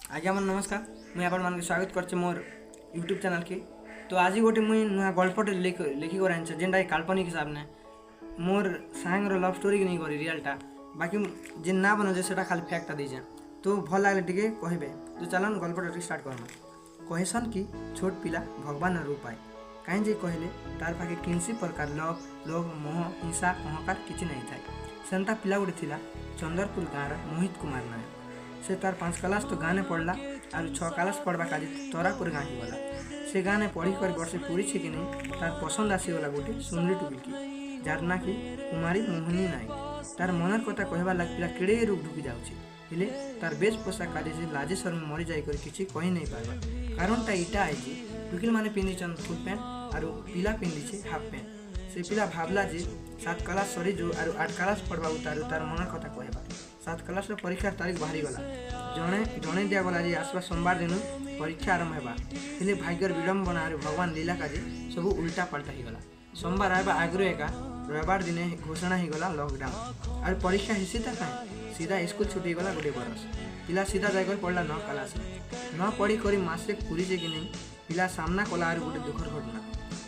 आज्ञा मन नमस्कार। मुझे आपण मान स्वागत करछे मोर यूट्यूब चैनल के। तो आज गोटे मुई नुआ गल्पटे लिखी कर आनछे जेनटा काल्पनिक हिसाब ने मोर सांग लव स्टोरी की नहीं करी रियलटा बाकी जेन ना बनो सेटा खाली फैक्टा दीजे तो भल लगे टिके कहबे। तो चलन गल्पटा स्टार्ट करमा। कहसन कि छोट पिला भगवान रूप आए कहीं जे कहले तार पाखे किसी प्रकार लोभ मोह हिंसा अहंकार किसी नहीं थाए। सेंता पिला गोटे थिला चंदरपुर गाँव मोहित कुमार नायक। से तार 5 क्लास तो गाँव पढ़ला और 6 क्लास पढ़वा काजी तरापुर गाँव ही गला। से गाँव पढ़ी कर वर्षे पूरी छे कि नहीं तार पसंद आसीगला गोटे सुंदरी टुकिल की जार ना कि कुमारी मोहिनी नायक। तार मनर कथा कहवा लग पिला केड़े रूप ढुकी जाऊे हेले तार बेश पोशाक काजे से लाजे शर्म मरी जाई कर किसी कही नहीं पारबा। कारणटा इटा है जे टुकिल माने पिंधिछन फुल पैंट और पिला पिंधिछे हाफ पैंट। से पिला भावला जे 7 क्लास सरी जो और 8 क्लास पढ़वा उतारू तार मनर कथा कहबा। 7 क्लास परीक्षा तारीख बाहरी गला जणे दिगला जे आसवा सोमवार दिन परीक्षा आरंभ होगा हेले भाग्यर विडंबना और भगवान लीला काजे सब उल्टा पलटा ही गला। सोमवार आवा आग्रह एका रविवार दिन घोषणा ही गला लॉकडाउन और परीक्षा हिस्सी तक सीधा स्कूल छुटी गला गोटे बरस। पिला सीधा जाकर पढ़ला 9 क्लास न पढ़ी करी मासे पूरी जे कि नहीं पिला सामना कला और गोटे दुखर घटना।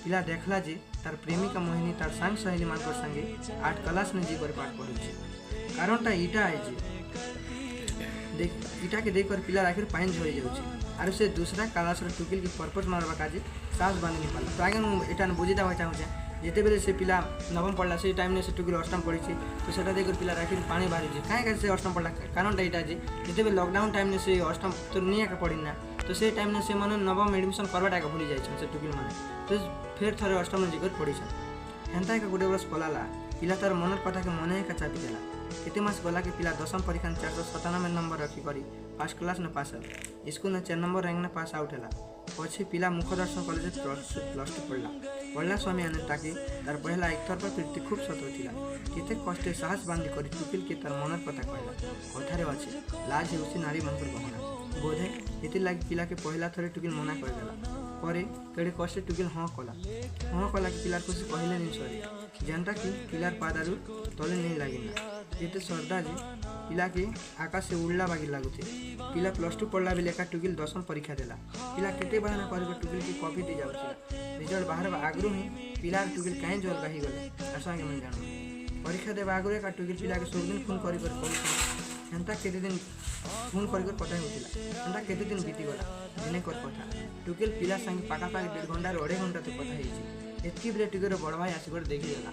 पिला देखला जे तार प्रेमिका मोहिनी तार सांग सहेली मान संगे 8 क्लास में जी कर पाठ पढ़ुचे। कारणटा इटा है जे इटा के देख कर पिला आखिर पाइन झड़ी जाऊे और से दूसरा क्लास टुकिल की पर्पज मारवा काजे साहस बांधी नहीं पाला। तो आगे मुझे बुझी देवा चाहूँ जिते बेले से पिला नवम पढ़ला से टाइम ने से टुकिल अष्टम पढ़ी तो सेटा देख पिला आखिर पानी बाहरी कहीं से अष्टम पढ़ला। कारणटा यहाँ जे जिते लॉकडाउन टाइम ने से अष्टम तो नहीं आके पढ़ी ना तो से टाइम ने से मन नवम एडमिशन करवाटा भूली जाए से टुकिल मैंने तो फिर थे अष्टम में जीकर पढ़ी हेन्ता एक गोटे बरस पलाला पिला तार मनर कथा के मन एका चापी देला। केते मास गला के पिला 10वीं परीक्षा 497 नंबर रखी करी फर्स्ट क्लास ने पास स्कूल में 4 नंबर रैंक ने पास आउट है। पछे पिला मुखदर्शन कॉलेज प्लस 2 पढ़ला स्वामी आने ताकि तार पहला एक थर पर प्रीति खूब सतो थिला। केते कष्टे साहस बांधी करी टुकिल के तार मनर कथा कहला। कथारे अच्छे लाज हेउछि नारी मनकर गहना बोधे एति लागी पिला के पहला थरे टुकिल मना कर देला। परे केड़े कष्टे टुकिल हाँ कला कि पिलार कुछ कहले नहीं सरी जनता कि पिलार पादारू तले नहीं लगिना जेते श्रद्धा जे पिला के आकाश से उड़ला बागी लगुथे। पिला प्लस 2 पढ़ला बेले का टुकिल 10वीं परीक्षा देला। पिला केते बहाना कर टुकिल की कॉपी दे जाउछिला रिजल्ट बाहर आगरू ही पिला टुकिल कहीं जल गही गले आसांगे मन जानो। परीक्षा देवा आगरू का टुकिल पिला के सब दिन फोन करी हेन्ता केते दिन फोन कर कथा होता हेन्ता केते दिन बीती गला दिने कर कथा टुकिल पिला संगे पाखापाखि 1.5 घंटा 2.5 घंटा तो कथा होती। एतकी बेले टुकिल बड़ भाई आसिक देखी देला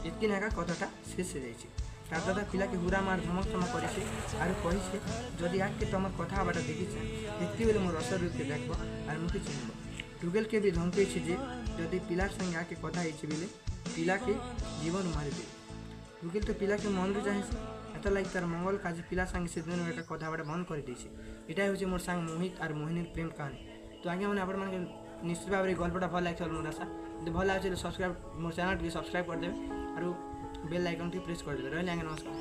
एतकी नाका कथाटा शेष हो जाए। तार दादा पिला के हुरा मार धमक चमक करे और कही जदि आज के तुम कथा बाटा देखी एतकी बेले मोर रसर रूप के देखब और मुझे चिन्हब। टुकिल के भी धमके जे जदि पिलार संगे आके कथा बेले पिला के जीवन मारी दे। टुकिल तो पिला के मन चाहे एत लाइक तार मंगल काज पिला संगे से दिन एक कथा बाटा बंद कर देसी। यहाँ हूँ मोर सांग मोहित और मोहिनी प्रेम कहानी। तो आगे मैंने आपण मान निश्चित भाव में गल्पटा भल लगे मोर आशा जो भल लगे सब्सक्राइब मोर चैनल सब्सक्राइब करदे और बेल आइकन प्रेस करदे। रही आगे नमस्कार।